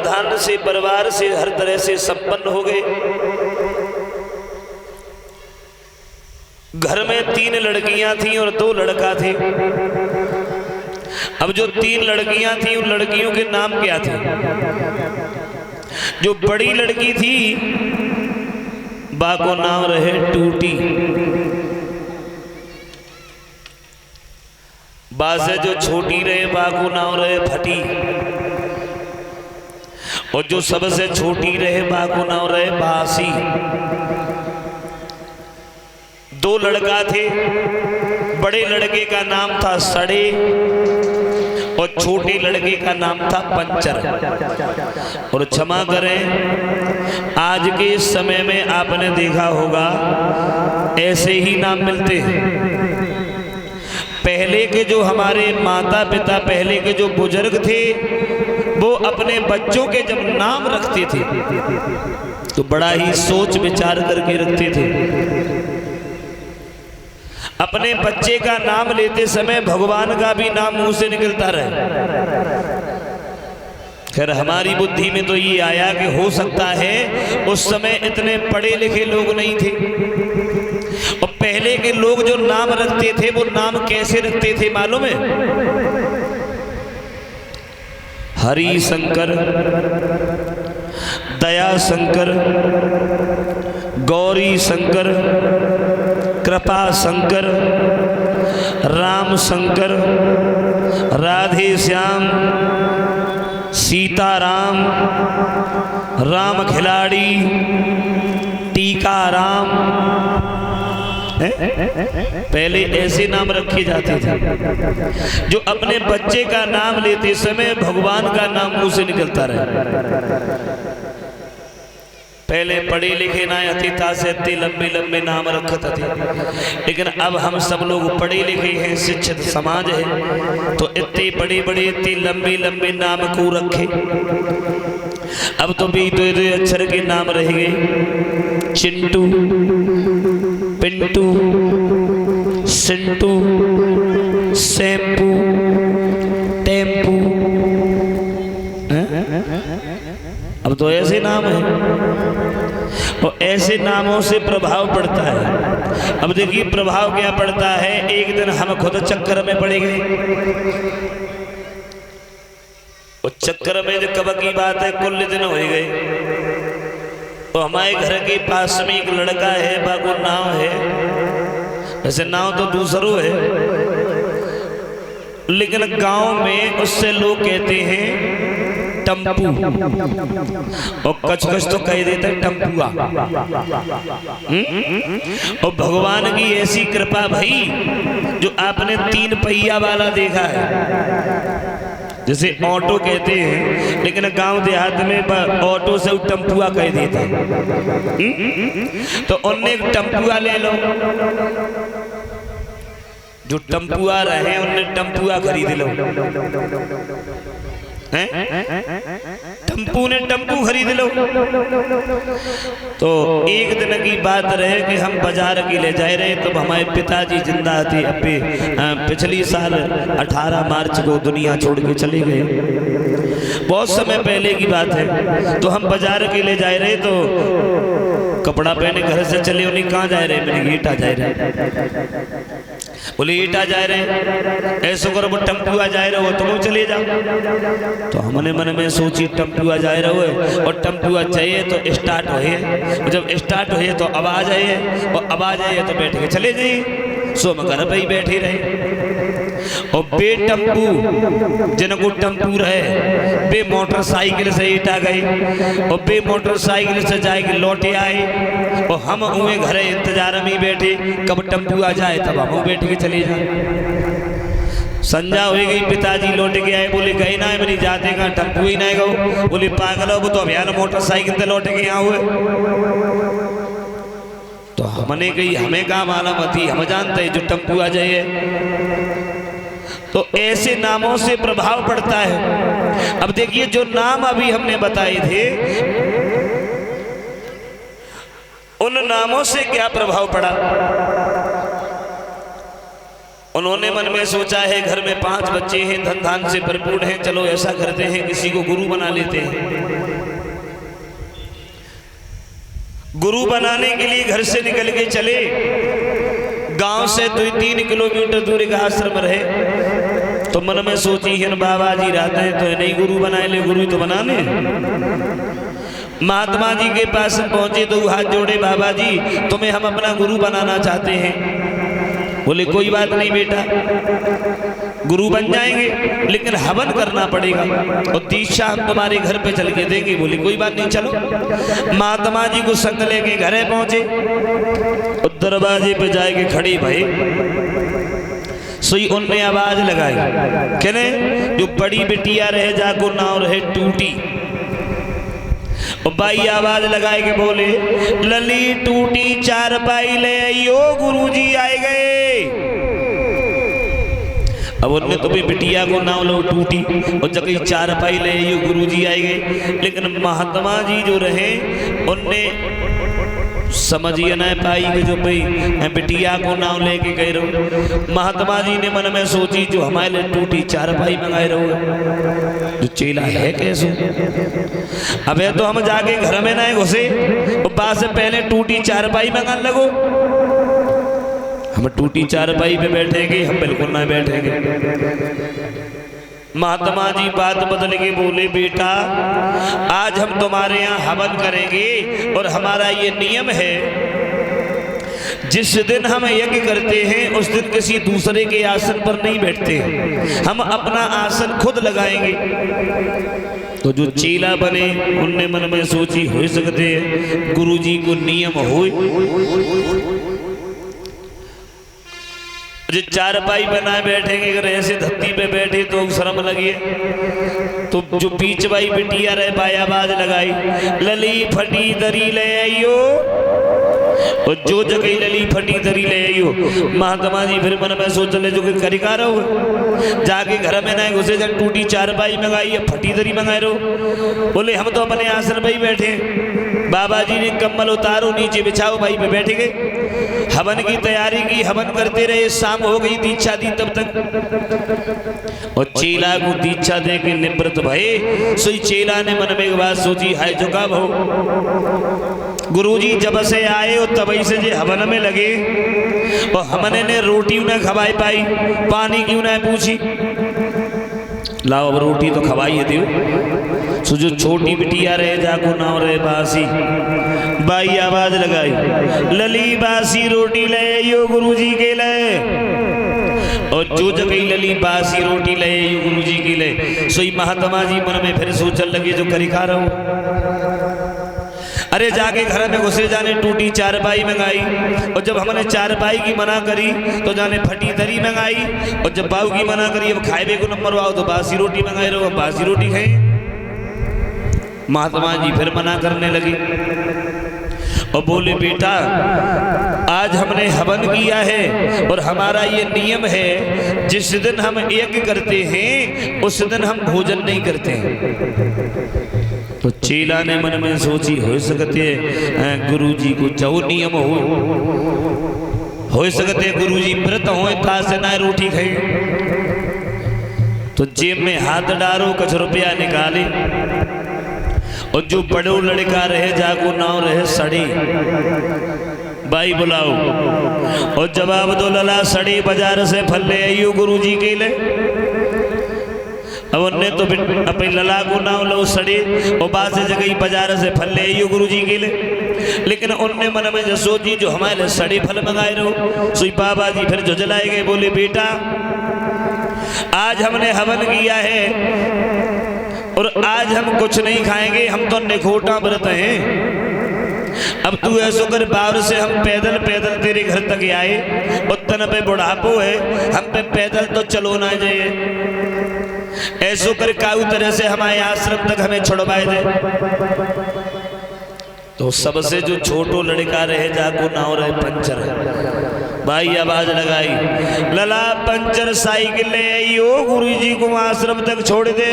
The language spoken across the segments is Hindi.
धान से परिवार से हर तरह से संपन्न हो गए। घर में 3 लड़कियां थीं और 2 लड़का थे। अब जो 3 लड़कियां थीं उन लड़कियों के नाम क्या थे? जो बड़ी लड़की थी बा को नाम रहे टूटी, बा से जो छोटी रहे बा को नाम रहे फटी, और जो सबसे छोटी रहे बा को नाम रहे बासी। 2 लड़का थे, बड़े लड़के का नाम था सड़े और छोटे लड़के का नाम था पंचर। और क्षमा करें, आज के समय में आपने देखा होगा ऐसे ही नाम मिलते हैं। पहले के जो हमारे माता पिता, पहले के जो बुजुर्ग थे, वो अपने बच्चों के जब नाम रखते थे तो बड़ा ही सोच विचार करके रखते थे। अपने बच्चे का नाम लेते समय भगवान का भी नाम मुंह से निकलता रहे। खैर हमारी बुद्धि में तो ये आया कि हो सकता है उस समय इतने पढ़े लिखे लोग नहीं थे, और पहले के लोग जो नाम रखते थे वो नाम कैसे रखते थे मालूम है? हरि शंकर, दया शंकर, गौरी शंकर, कृपा शंकर, राम शंकर, राधे श्याम, सीताराम, राम खिलाड़ी, टीका राम। पहले ऐसे नाम रखे जाते थे। जो अपने बच्चे का नाम लेते समय भगवान का नाम मुंह से निकलता रहे। पहले पढ़े लिखे ना अतिता से इतने लंबे लंबे नाम रखते थे, लेकिन अब हम सब लोग पढ़े लिखे हैं, शिक्षित समाज है, तो इतने बड़े बड़े इतने लंबे लंबे नाम को रखे। अब तो भी 2 अक्षर के नाम रह गए, चिंटू, पिंटू, सिंटू, शैम्पू, टेम्पू। अब तो ऐसे नाम है, और ऐसे नामों से प्रभाव पड़ता है। अब देखिए प्रभाव क्या पड़ता है। एक दिन हम खुद चक्कर में पड़ गए, और चक्कर में जो कब की बात है कुल दिन हो गए, तो हमारे घर के पास में एक लड़का है, बागो नाव है, वैसे नाव तो दूसरो है, लेकिन गांव में उससे लोग कहते हैं टम्पू, और कच तो कह देते हैं टम्पुआ। और भगवान की ऐसी कृपा भाई, जो आपने 3 पहिया वाला देखा है, जैसे ऑटो कहते हैं, लेकिन गांव देहात में ऑटो से टम्पुआ कह देते हैं। तो उनने एक टम्पुआ ले लो, जो टम्पुआ रहे उनने टम्पुआ खरीद लो। टम्पू ने टम्पू खरीद लो। तो एक दिन की बात रहे कि हम बाजार के ले जा रहे, तो हमारे पिताजी जिंदा थे। पिछली साल 18 मार्च को दुनिया छोड़ के चले गए, बहुत समय पहले की बात है। तो हम बाजार के ले जा रहे, तो कपड़ा पहने घर से चले। उन्हें कहाँ जा रहे? मैंने ईटा जा रहे। बोले ईटा जा रहे, ऐसा करो वो टम्पुआ जा रहे हो, तो वो चले जाओ। तो हमने मन में सोची टम्पुआ जा रहे हो, और टम्पुआ चाहिए तो स्टार्ट हो, जब स्टार्ट हो तो आवाज आए, और आवाज आए तो बैठ के चले जाइए। सो हम घर पे ही बैठे रहे। और बे टम्पू जिनको टम्पू रहे, बे मोटरसाइकिल से ईटा गई, और बे मोटरसाइकिल से जाएगी लौटे आए, और हम उन्हें घरे इंतजार में बैठे, कब टम्पू आ जाए तब हम बैठ के चले जाए। संजा हो गई, पिताजी लौट के आए, बोले गए ना है मेरी जाते का टम्पू ही ना गो। बोले पागल हो, वो तो अभियान मोटरसाइकिल से लौट के यहाँ हुए। तो हमने कही हमें कहाँ मालूम थी, हम जानते हैं जो टम्पू आ जाइए। तो ऐसे नामों से प्रभाव पड़ता है। अब देखिए जो नाम अभी हमने बताए थे, उन नामों से क्या प्रभाव पड़ा। उन्होंने मन में सोचा है घर में 5 बच्चे हैं, धन धान से भरपूर हैं, चलो ऐसा करते हैं किसी को गुरु बना लेते हैं। गुरु बनाने के लिए घर से निकल के चले। गांव से 2-3 किलोमीटर दूर का आश्रम रहे, तो मन में सोची हिन बाबा जी रहते हैं तो नहीं गुरु बनाए ले, गुरु तो बनाने। महात्मा जी के पास पहुंचे तो हाथ जोड़े, बाबा जी तुम्हें हम अपना गुरु बनाना चाहते हैं। बोले कोई बात नहीं बेटा, गुरु बन जाएंगे, लेकिन हवन करना पड़ेगा और दीक्षा हम तुम्हारे घर पे चल के देंगे। बोले कोई बात नहीं, चलो। महात्मा जी को संग लेके घरे पहुंचे और दरवाजे पे जाके खड़ी भाई सोई उनने आवाज लगाई, कहने जो बड़ी बिटिया रहे जाको नाव रहे टूटी। और बाई आवाज लगाए के बोले, लली टूटी चारपाई ले आइयो, गुरुजी आए गए। अब उनने तो भी बिटिया को नाव लो टूटी और जगह चारपाई ले आइयो, गुरुजी आए गए। लेकिन महात्मा जी जो रहे उनने समझिए ना पाई कि जो भाई बिटिया को नाव लेके गए रहो। महात्मा जी ने मन में सोची जो हमारे लिए टूटी चारपाई मंगाए रहो, जो चेला है कैसे। अबे तो हम जाके घर में ना घुसे और बाद से पहले टूटी चारपाई मंगाने लगो। हम टूटी चारपाई पे बैठेंगे, हम बिल्कुल ना बैठेंगे। महात्मा जी बात बदल के बोले, बेटा आज हम तुम्हारे यहाँ हवन करेंगे और हमारा ये नियम है, जिस दिन हम यज्ञ करते हैं उस दिन किसी दूसरे के आसन पर नहीं बैठते, हम अपना आसन खुद लगाएंगे। तो जो चेला बने उनने मन में सोची हो सकते हैं गुरुजी को नियम हो, जो चारपाई बनाए बैठेंगे, अगर ऐसे धरती पे बैठे तो शर्म लगी। तो जो बीच वाई बिटिया रहे बाई आवाज लगाई, लली फटी दरी ले आइयो, और जो जगह लली फटी दरी ले आइयो। महात्मा जी फिर मन में सोच ले जो करिका रहो, जाके घर में ना घुसे, जब टूटी चारपाई मंगाई है फटी दरी मंगाए रहो। बोले हम तो अपने आसन पर ही बैठे। बाबा जी ने कम्बल उतारो नीचे बिछाओ, भाई पे बैठ गए। हवन की तैयारी की, हवन करते रहे, शाम हो गई, दीक्षा दी तब तक। और चेला को दीक्षा दे के निवृत्त भये। सोई चेला ने मन में एक बात सोची, हाय झुका भो, गुरुजी जब से आए और तभी से जे हवन में लगे और हमने ने रोटी उन्हें खवाई पाई, पानी क्यों ना पूछी। लाओ अब रोटी तो खवाई है दियो। सो जो छोटी बिटिया रहे जाको नाव रहे बासी, बाई आवाज लगाई, लली बासी रोटी ले आइयो गुरुजी के लिए। और जो जगह लली बासी रोटी ले आइयो गुरुजी के लिए। सोई महात्मा जी मन में फिर सोचने लगे जो करी खा रहा हूं। अरे जाके घर में घुसे, जाने टूटी चारपाई मंगाई, और जब हमने चारपाई की मना करी तो जाने फटी दरी मंगाई, और जब बाऊ की मना करी अब खाए को नंबर आओ तो बासी रोटी मंगाए रहो, बासी रोटी खाए। महात्मा जी फिर मना करने लगे और बोले, बेटा आज हमने हवन किया है और हमारा ये नियम है, जिस दिन हम यज्ञ करते हैं उस दिन हम भोजन नहीं करते हैं। तो चेला ने मन में सोची हो सकते गुरुजी को जो नियम हो सकते गुरुजी व्रत हो से ना रोटी खाए। तो जेब में हाथ डालो, कुछ रुपया निकाले, और जो बड़ो लड़का रहे जाको नाव रहे सड़ी, बाई बुलाओ और जवाब दो, लला सड़ी बाजार से फल ले आइयो गुरुजी के लिए। अब उनने तो अपने लला को नाव लो सड़े और बाद से जगह बाजार से फल ले आइयो गुरुजी के लिए। लेकिन उनने मन में जो सोची जो हमारे सड़े फल मंगाए रहो। सुई बाबा जी फिर झुझलाए गए, बोले बेटा आज हमने हवन किया है और आज हम कुछ नहीं खाएंगे, हम तो निखोटा व्रत हैं। अब तू ऐसो कर, बावर से हम पैदल पैदल तेरे घर तक आए और तन पे बुढ़ापो है, हम पे पैदल तो चलो ना जाए। ऐसो कर काऊ तरह से हमारे आश्रम तक हमें छुड़वाए दे। तो सबसे जो छोटो लड़का रहे जाको नाव रहे पंचर, भाई आवाज लगाई, लला पंचर साइकिल ले आइयो गुरुजी को आश्रम तक छोड़ दे।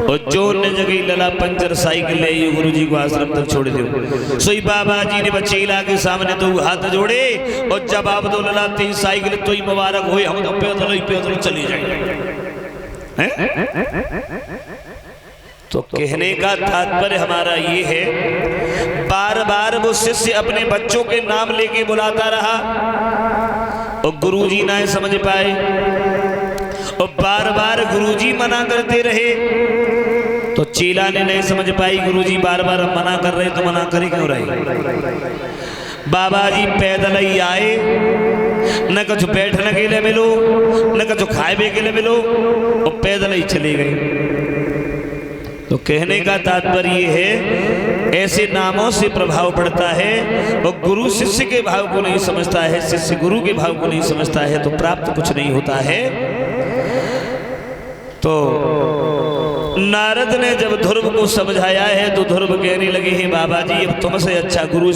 और जो ने जगह लला पंचर साइकिल ले आइयो गुरुजी को आश्रम तक छोड़ दो। सोई बाबा जी ने बचेला के सामने तो हाथ जोड़े और जवाब दो, लला तीन साइकिल तो ही मुबारक हो, हम तो पैदल चली जाएंगे। तो कहने का तात्पर्य हमारा ये है, बार बार वो शिष्य अपने बच्चों के नाम लेके बुलाता रहा और गुरुजी ना समझ पाए और बार बार गुरुजी मना करते रहे तो चेला ने नहीं समझ पाई गुरुजी बार बार हम मना कर रहे तो मना करे क्यों रहे। बाबा जी पैदल ही आए, न कुछ बैठने के लिए मिलो न कुछ खाए के लिए मिलो और पैदल ही चले गए। तो कहने का तात्पर्य है ऐसे नामों से प्रभाव पड़ता है और गुरु शिष्य के भाव को नहीं समझता है, शिष्य गुरु के भाव को नहीं समझता है तो प्राप्त कुछ नहीं होता है। तो नारद ने जब ध्रुव को समझाया है तो ध्रुव कहने लगे हैं बाबा जी अब तुमसे अच्छा गुरु